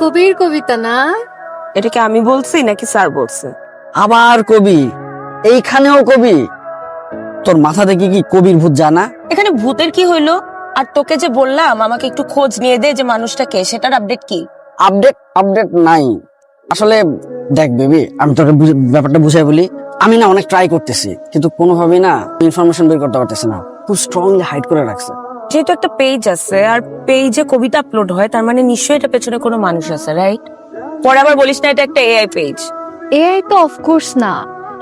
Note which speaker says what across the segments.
Speaker 1: কবির কবিতা না?
Speaker 2: এটা কি আমি বলছি নাকি স্যার বলছে?
Speaker 3: আবার কবি, এইখানেও কবি। তোর মাথা দেখি কি কবির ভূত জানা?
Speaker 2: এখানে ভূতের কি হইলো? আর তোকে যে বললাম আমাকে একটু খোঁজ নিয়ে দে যে মানুষটা কে, সেটার আপডেট কি?
Speaker 3: আপডেট নাই আসলে। দেখ বেবি, আমি তোকে ব্যাপারটা বুঝাই বলি। আমি না অনেক ট্রাই করতেছি, কিন্তু কোনোভাবেই না ইনফরমেশন বের করতে পারতেছি না। খুব স্ট্রংলি হাইড করে রাখছে।
Speaker 2: যেহেতু একটা পেজ আছে আর পেজে কবিতা আপলোড হয়, তার মানে নিশ্চয়ই এটা পেছনে কোনো মানুষ আছে, রাইট? পরে আবার বলিস না এটা একটা এআই পেজ।
Speaker 1: এআই তো অফকোর্স না।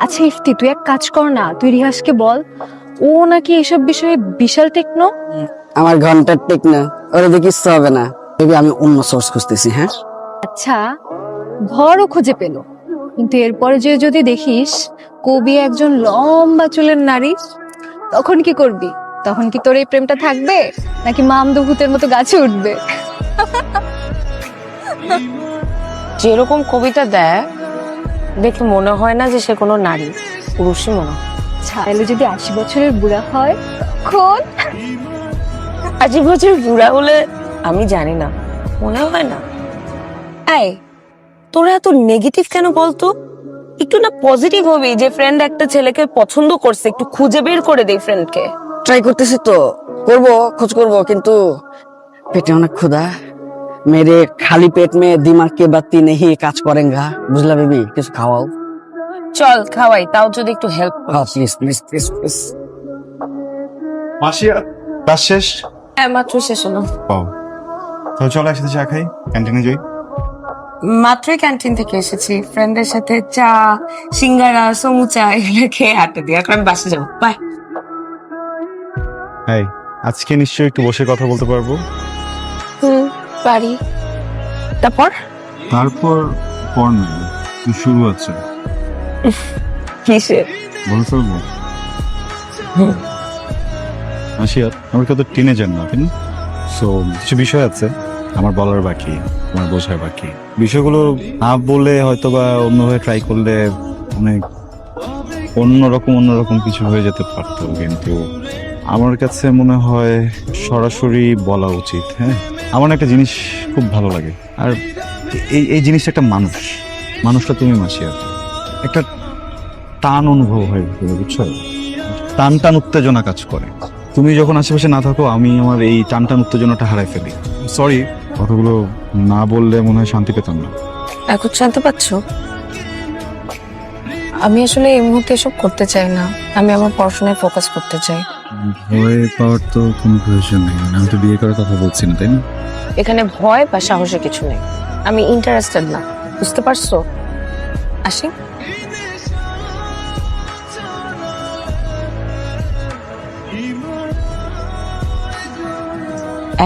Speaker 1: আচ্ছা ইফতি, তুই এক কাজ কর না, তুই রিহাসকে বল, ও নাকি এসব বিষয়ে বিশাল টেকনো।
Speaker 3: আমার ঘন্টার টেক না, ওরা দিয়ে কিচ্ছু হবে না বেবি। আমি অন্য সোর্স খুঁজতেছি। হ্যাঁ
Speaker 1: আচ্ছা ধরও খুঁজে পেল, কিন্তু এরপরে যে যদি দেখিস কবি একজন লম্বা চুলের নারী, তখন কি করবি? তখন কি তোর এই প্রেমটা থাকবে, নাকি মামদভূতের মতো গাছে উঠবে?
Speaker 2: যেরকম কবিতা দেয় দেখে মনে হয় না যে সে কোনো নারী, পুরুষই মনে হয়।
Speaker 1: ছাইলে যদি 80 বছরের বুড়া হয় তখন?
Speaker 2: 80 বছর বুড়া হলে আমি জানি না, মনে হয় না। এই তোরা এত নেগেটিভ কেন বলতো? একটু না পজিটিভ হবি যে ফ্রেন্ড একটা ছেলেকে পছন্দ করছে, একটু খুঁজে বের করে দেই ফ্রেন্ডকে।
Speaker 3: ট্রাই করতেছি তো, খোঁজ করব, কিন্তু পেটে অনেক ক্ষুধা। মেরে খালি पेट में दिमाग की बत्ती नहीं কাজ করেঙ্গা। বুঝলা বেবি, কিছু খাওয়াও।
Speaker 2: চল খাওয়াই, তাও যদি একটু help.
Speaker 3: Please please please please.
Speaker 4: মাসিয়া, কাজ শেষ?
Speaker 2: হ্যাঁ মাত্র শেষ হলো।
Speaker 4: তাহলে চলো একসাথে চা খাই, ক্যান্টিনে যাই।
Speaker 2: মাত্রই ক্যান্টিন থেকে এসেছি, ফ্রেন্ডের সাথে চা, সিঙ্গারা, সমুচা এগুলো খেয়ে আড্ডা দিয়ে এখন আমি বাসে যাবো। বাই।
Speaker 4: এই আজকে নিশ্চয়ই একটু বসে কথা বলতে পারবো।
Speaker 2: পারি। তারপর
Speaker 4: তারপর শুরু হচ্ছে।
Speaker 2: কিসের?
Speaker 4: বলে ফেলবো। মাসিয়া, আমার কত টিনেজার না, তাই না? সো কিছু বিষয় আছে আমার বলার বাকি, আমার বোঝার বাকি। বিষয়গুলো না বলে হয়তো বা অন্যভাবে ট্রাই করলে অনেক অন্যরকম কিছু হয়ে যেতে পারতো, কিন্তু আমার কাছে মনে হয় সরাসরি বলা উচিত। হ্যাঁ, আমার একটা জিনিস খুব ভালো লাগে, আর এই জিনিসটা একটা মানুষটা তুমি মাসিয়া। একটা টান অনুভব হয়, বুঝছো? টান উত্তেজনা কাজ করে। তুমি যখন আশেপাশে না থাকো, আমি আমার এই টান উত্তেজনাটা হারাই ফেলি। সরি, কথাগুলো না বললে মনে হয় শান্তি পেতাম না।
Speaker 2: এখন জানতে পারছো আমি আসলে এই মুহূর্তে এসব করতে চাই না। আমি আমার পড়াশোনায় ফোকাস করতে চাই।
Speaker 4: ভয় পাওয়ার তো কোনো প্রয়োজন নেই, আমি তো বিয়ে করার কথা বলছি না, তাই না?
Speaker 2: এখানে ভয় বা সাহসের কিছু নেই, আমি ইন্টারেস্টেড না, বুঝতে পারছো? আসি।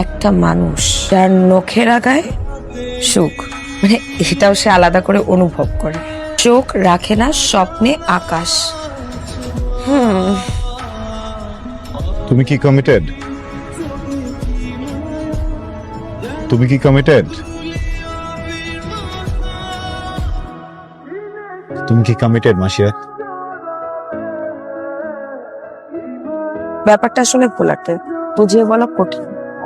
Speaker 2: একটা মানুষ যার নখের আগায় সুখ, মানে এটাও সে আলাদা করে অনুভব করে। চোখ রাখে না স্বপ্নে আকাশ।
Speaker 4: তুমি কি কমিটেড? তুমি কি কমিটেড? তুমি কি কমিটেড মাসিয়া?
Speaker 2: ব্যাপারটা আসলে ভোলাতে বুঝিয়ে বলা কঠিন।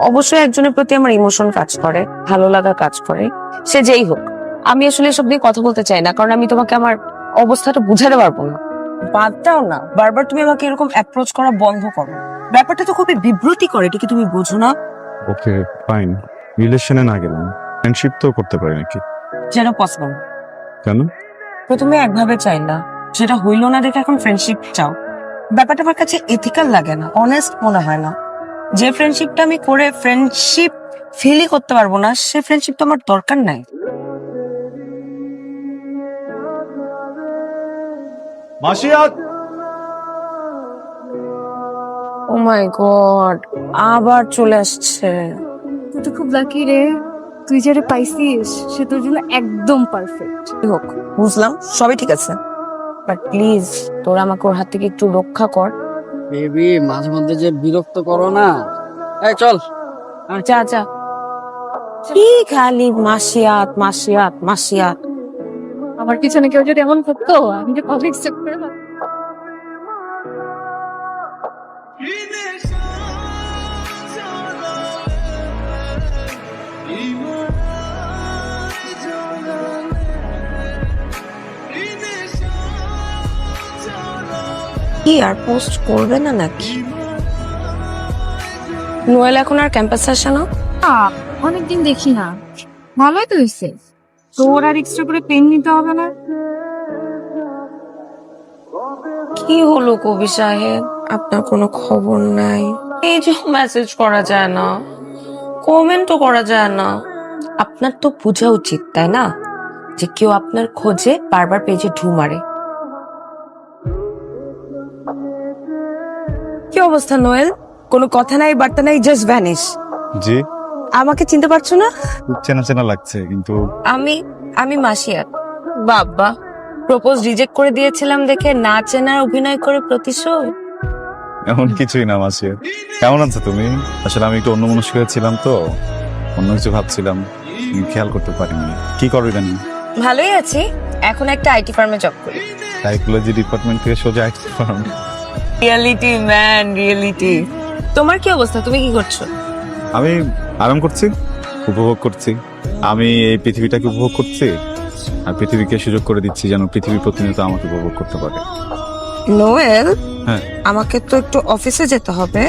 Speaker 2: অবশ্যই একজনের প্রতি আমার ইমোশন কাজ করে, ভালো লাগা কাজ করে, সে যেই হোক। আমি আসলে এসব নিয়ে কথা বলতে চাই না, কারণ আমি তোমাকে আমার অবস্থাটা বুঝাতে পারবো না। বাদ দাও না, বারবার তুমি আমাকে এরকম অ্যাপ্রোচ করা বন্ধ করো। ব্যাপারটা তো খুবই বিব্রতি করে, এটা কি তুমি বোঝো না?
Speaker 4: ওকে ফাইন, রিলেশনে না গেলাম, ফ্রেন্ডশিপ তো করতে পারি নাকি?
Speaker 2: যেন পসিবল।
Speaker 4: কেন?
Speaker 2: প্রথমে একভাবে চাইলা, সেটা হইলো না দেখে এখন ফ্রেন্ডশিপ চাও। ব্যাপারটা আমার কাছে এথিক্যাল লাগে না, অনেস্ট মনে হয় না। যে ফ্রেন্ডশিপটা আমি করে ফ্রেন্ডশিপ ফিলই করতে পারবো না, সে ফ্রেন্ডশিপ তো আমার দরকার নাই।
Speaker 4: মাসিয়া,
Speaker 2: ও মাই গড, আবার চলে আসছে।
Speaker 1: তুই তো খুব লাকি রে, তুই যারা পাইছিস সে তোর জন্য একদম পারফেক্ট।
Speaker 2: হোক, বুঝলাম, সবই ঠিক আছে, বাট প্লিজ তোরা আমাকে ওর হাত থেকে একটু রক্ষা কর।
Speaker 3: বেবি মাঝে মধ্যে যে বিরক্ত করো না। এই চল।
Speaker 2: যা যা, কি খালি মাসিয়াত মাসিয়াত মাসিয়াত।
Speaker 1: আমার পিছনে কেউ যদি এমন করতো, আমি যে কবে অ্যাকসেপ্ট করে ভাবতাম।
Speaker 2: কি আর পোস্ট করবে না নাকি? নোয়েল এখন আর ক্যাম্পাসে আসে না?
Speaker 1: অনেকদিন দেখি না। ভালোই তো হয়েছে, তোর আর এক্সট্রা করে পেন নিতে হবে না।
Speaker 2: কি হলো কবি সাহেব, আপনার কোনো খবর নাই? এই যে মেসেজ করা যায় না, কমেন্টও করা যায় না। আপনার তো বোঝা উচিত তাই না, যে কেউ আপনার খোঁজে বারবার পেজে ঢু মারে। কি অবস্থা নোয়েল? কোনো কথা নাই, বার্তা নাই, জাস্ট ভ্যানিশ।
Speaker 4: জি,
Speaker 2: আমাকে চিনতে পারছো না?
Speaker 4: খুব চেনা চেনা লাগছে, কিন্তু
Speaker 2: আমি মাসিয়া। বাবা, প্রপোজ রিজেক্ট করে দিয়েছিলাম দেখে না চেনার অভিনয় করে প্রতিশোধ।
Speaker 4: এমন কিছুই না মাসিয়া। কেমন আছো তুমি? আসলে আমি একটু অন্যমনস্ক ছিলাম তো, অন্য কিছু ভাবছিলাম, খেয়াল করতে পারিনি। কি করো ইদানিং?
Speaker 2: ভালোই আছি, এখন একটা আইটি ফার্মে জব করি।
Speaker 4: সাইকোলজি ডিপার্টমেন্ট থেকে সোজা IT firm.
Speaker 2: Reality man, reality. তোমার কি অবস্থা, তুমি কি করছো?
Speaker 4: আমি আরাম করছি, উপভোগ করছি। আমি এই পৃথিবীটাকে উপভোগ করছি, আর পৃথিবীকে সুযোগ করে দিচ্ছি যেন পৃথিবী প্রতিনিয়ত আমাকে উপভোগ করতে পারে।
Speaker 2: নোয়েল,
Speaker 4: হ্যাঁ
Speaker 2: আমাকে তো একটু অফিসে যেতে হবে।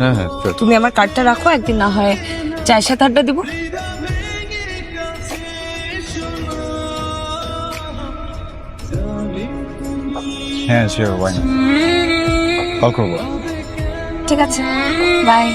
Speaker 4: হ্যাঁ হ্যাঁ sure.
Speaker 2: তুমি আমার কার্ডটা রাখো, একদিন না হয় চায়ের সাথে আড্ডা দিব।
Speaker 4: হ্যাঁ শিওর, ওয়াই না, কল করবো।
Speaker 2: ঠিক আছে, বাই।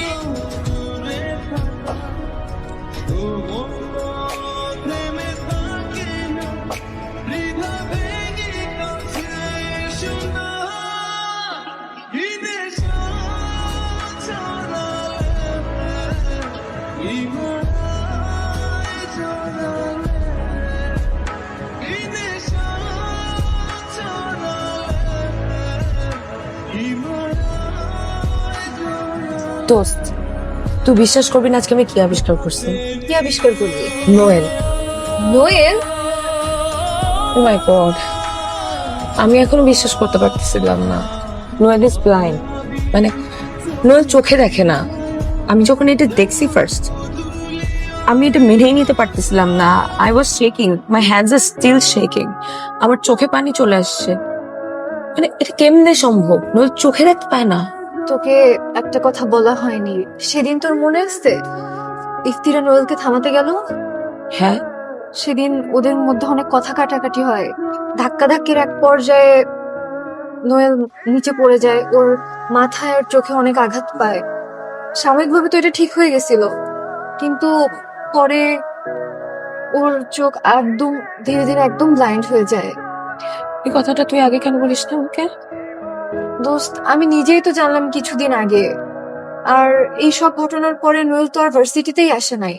Speaker 2: দোস্ত, তুই বিশ্বাস করবি না আজকে আমি কি আবিষ্কার করছি?
Speaker 1: কি আবিষ্কার করলি?
Speaker 2: নোয়েল।
Speaker 1: নোয়েল?
Speaker 2: ও মাই গড, আমি এখনো বিশ্বাস করতে পারতেছিলাম না। নোয়েল ইজ ব্লাইন্ড, মানে নোয়েল চোখে দেখে না। আমি যখন এটা দেখছি ফার্স্ট, আমি এটা মেনেই নিতে পারতেছিলাম না। I was shaking, my hands are still shaking. আমার চোখে পানি চলে আসছে। মানে এটা কেমনে সম্ভব? নোয়েল চোখে দেখতে পায় না।
Speaker 1: তোকে একটা কথা বলা হয়নি, সেদিন তোর মনে আছে ইফতিরা নোয়েলকে থামাতে গেল?
Speaker 2: হ্যাঁ,
Speaker 1: সেদিন ওদের মধ্যে অনেক কথা কাটাকাটি হয়, ধাক্কাধাক্কির এক পর্যায়ে নোয়েল নিচে পড়ে যায়, ওর মাথায় আর চোখে অনেক আঘাত পায়। সাময়িকভাবে তো এটা ঠিক হয়ে গেছিল, কিন্তু পরে ওর চোখ একদম ধীরে ধীরে একদম ব্লাইন্ড হয়ে যায়।
Speaker 2: এই কথাটা তুই আগে কেন বলিস না ওকে?
Speaker 1: দোস্ত, আমি নিজেই তো জানলাম কিছুদিন আগে। আর এই সব ঘটনার পরে নোয়েল তো আর ভার্সিটিতেই আসে নাই,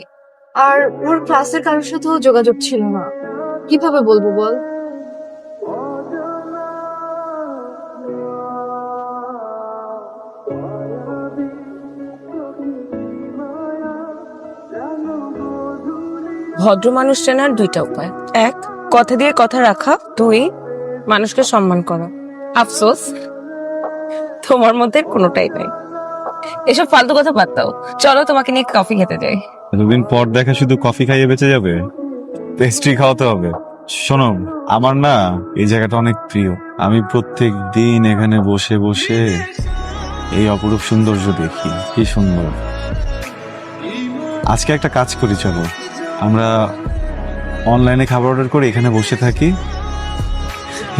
Speaker 1: আর ওর ক্লাসের কারোর সাথেও যোগাযোগ ছিল না। কিভাবে বলবো বল?
Speaker 2: ভদ্র মানুষ চেনার দুইটা উপায়, এক কথা দিয়ে কথা রাখা, দুই মানুষকে সম্মান করা। আফসোস তোমার মধ্যে কোনোটাই নাই। এসব ফালতু কথা বাদ দাও, চলো তোমাকে নিয়ে কফি খেতে যাই।
Speaker 4: এতদিন পর দেখা, শুধু কফি খাইয়ে বেঁচে যাবে? পেস্ট্রি খাওয়াতে হবে। শোনো, আমার না এই জায়গাটা অনেক প্রিয়। আমি প্রত্যেক দিন এখানে বসে বসে এই অপরূপ সৌন্দর্য দেখি। কি সুন্দর। আজকে একটা কাজ করি, চলো আমরা অনলাইনে খাবার অর্ডার করে এখানে বসে থাকি,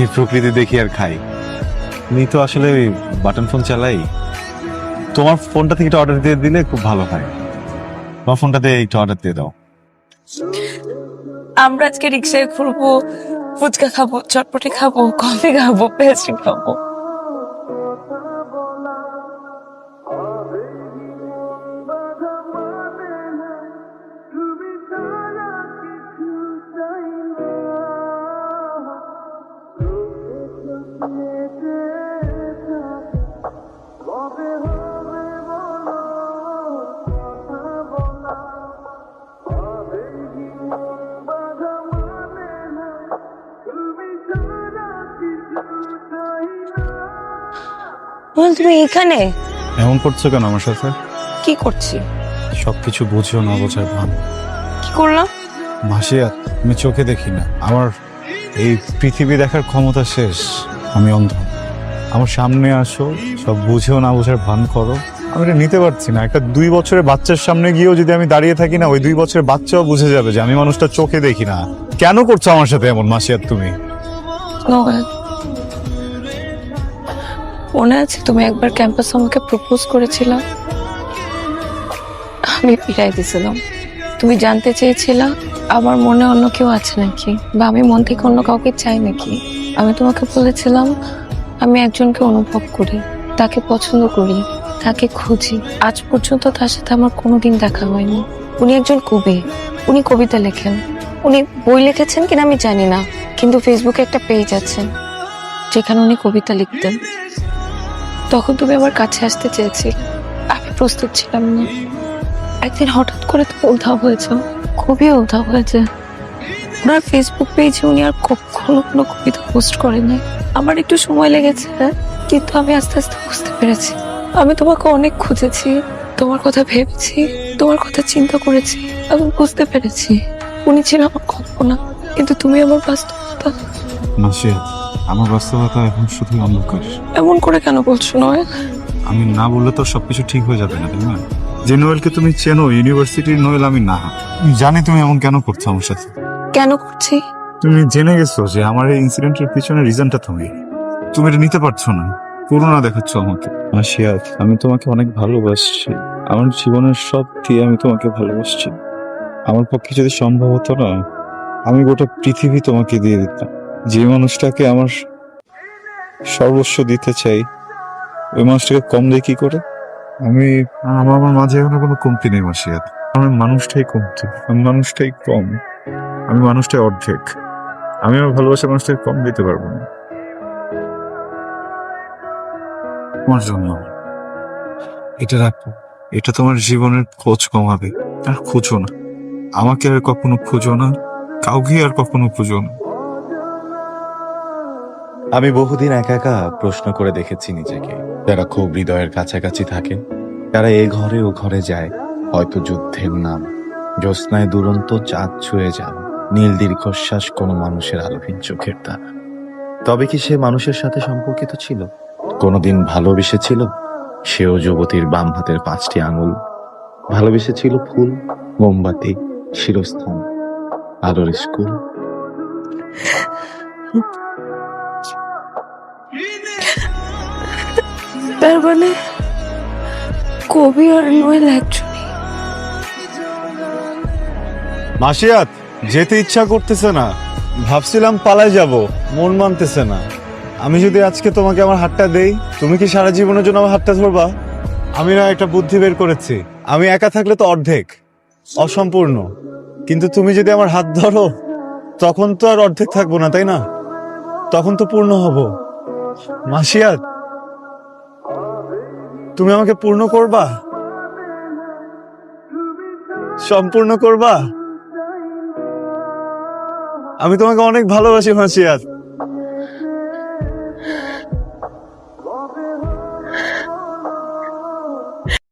Speaker 4: এই প্রকৃতি দেখি আর খাই। আমি তো আসলে ওই বাটন ফোন চালাই, তোমার ফোনটা থেকে একটা অর্ডার দিয়ে দিলে খুব ভালো হয়। তোমার ফোনটাতে একটু অর্ডার দিয়ে দাও।
Speaker 2: আমরা আজকে রিক্সায় ঘুরবো, ফুচকা খাবো, চটপটি খাবো, কফি খাবো, পেস্ট্রি খাবো। বল, তুমি এখানে
Speaker 4: এমন করছো কেন আমার সাথে?
Speaker 2: কি করছি?
Speaker 4: সবকিছু বুঝেও না বোঝার ভান।
Speaker 2: কি করলাম?
Speaker 4: মাসিয়া, আমি চোখে দেখি না, আমার এই পৃথিবী দেখার ক্ষমতা শেষ। আমি অন্ধ। আমার সামনে আসো, সব বুঝেও না বোঝার ভান করো। আমি এটা নিতে পারছি না। একটা 2 বছরের বাচ্চার সামনে গিয়েও যদি আমি দাঁড়িয়ে থাকি না, ওই 2 বছরের বাচ্চাও বুঝে যাবে যে আমি মানুষটা চোখে দেখি না। কেন করছো আমার সাথে এমন মাসিয়াত তুমি?
Speaker 2: নোয়েল, মনে আছে তুমি একবার ক্যাম্পাসে আমাকে প্রপোজ করেছিলা? আমি ফিরাই দিয়েছিলাম। তুমি জানতে চেয়েছিলা আমার মনে অন্য কেউ আছে নাকি, বা আমি মন থেকে অন্য কাউকে চাই নাকি। আমি তোমাকে বলেছিলাম আমি একজনকে অনুভব করি, তাকে পছন্দ করি, তাকে খুঁজি। আজ পর্যন্ত তার সাথে আমার কোনোদিন দেখা হয়নি। উনি একজন কবি, উনি কবিতা লেখেন। উনি বই লিখেছেন কিনা আমি জানি না, কিন্তু ফেসবুকে একটা পেজ আছে যেখানে উনি কবিতা লিখতেন। তখন তুমি আমার কাছে আসতে চেয়েছিলে, আমি প্রস্তুত ছিলাম না। একদিন হঠাৎ করে তুমি উধাও হয়েছে, খুবই উধাও হয়েছে। ওনার ফেসবুক পেজে উনি আর কখনো কোনো কবিতা পোস্ট করেনি। আমার একটু সময় লেগেছে, কিন্তু আমি আস্তে আস্তে বুঝতে পেরেছি। আমি তোমাকে অনেক খুঁজেছি, তোমার কথা ভেবেছি, তোমার কথা চিন্তা করেছি, আমি বুঝতে পেরেছি উনি ছিল আমার কল্পনা, কিন্তু তুমি আমার বাস্তবতা।
Speaker 4: মাসিয়াত, আমার বাস্তবতা এখন শুধু অন্ধকার।
Speaker 2: এমন করে কেন বলছো নয়?
Speaker 4: আমি না বললে তো সবকিছু ঠিক হয়ে যাবে না, তাই না? যে নোয়েলকে তুমি চেনো, ইউনিভার্সিটির নোয়েল আমি না। আমি জানি তুমি এমন কেন করছো আমার সাথে।
Speaker 2: কেন করছি?
Speaker 4: তুমি জেনে গেছো যে আমার এই ইনসিডেন্টের পিছনে রিজনটা তুমি এটা নিতে পারছো না, করুণা দেখাচ্ছ আমাকে। মাসিয়াত, আমি তোমাকে অনেক ভালোবাসছি। আমার জীবনের সব দিয়ে আমি তোমাকে ভালোবাসছি। আমার পক্ষে যদি সম্ভব হতো না, আমি গোটা পৃথিবী তোমাকে দিয়ে দিতাম। যে মানুষটাকে আমার সর্বস্ব দিতে চাই, ওই মানুষটাকে কম দেয় কি করে? আমার মাঝে এখনো কোনো কমতি নেই মাসিয়াত। আমার মানুষটাই কমতি, আমি মানুষটাই কম, আমি মানুষটাই অর্ধেক। আমি আমার ভালোবাসার মানুষটাকে কম দিতে পারবো না। তোমার জন্য এটা রাখো, এটা তোমার জীবনের খোঁজ কমাবে। আর খুঁজো না, আমাকে আর কখনো খুঁজো না, কাউকে আর কখনো খুঁজো না।
Speaker 5: আমি বহুদিন একা একা প্রশ্ন করে দেখেছি নিজেকে। যারা খুব হৃদয়ের কাছাকাছি থাকে, তারা এ ঘরে ও ঘরে যায়, হয়তো যুদ্ধের নাম, জ্যোৎস্নায় দুরন্ত চাঁদ ছুঁয়ে যান, নীল দীর্ঘশ্বাস কোনো মানুষের আলোহীন চোখের দ্বারা। তবে কি সে মানুষের সাথে সম্পর্কিত ছিল? কোনোদিন ভালোবেসেছিল? সেও যুবতীর বাম হাতের 5টি আঙুল। ভালোবেসেছিল ফুল, মোমবাতি, শিরস্থান, আলোর স্কুল।
Speaker 2: তার মানে কবি আর নোয়েল একজনই।
Speaker 4: মাসিয়াত, যেতে ইচ্ছা করতেছে না। ভাবছিলাম পালাই যাব, মন মানতেছে না। আমি যদি আজকে তোমাকে আমার হাতটা দেই, তুমি কি সারা জীবনের জন্য আমার হাতটা ধরবা? আমি না একটা বুদ্ধি বের করেছি। আমি একা থাকলে তো অর্ধেক, অসম্পূর্ণ, কিন্তু তুমি যদি আমার হাত ধরো, তখন তো আর অর্ধেক থাকবো না, তাই না? তখন তো পূর্ণ হব। মাসিয়াত, তুমি আমাকে পূর্ণ করবা, সম্পূর্ণ করবা। আমি তোমাকে অনেক ভালোবাসি মাসিয়াত।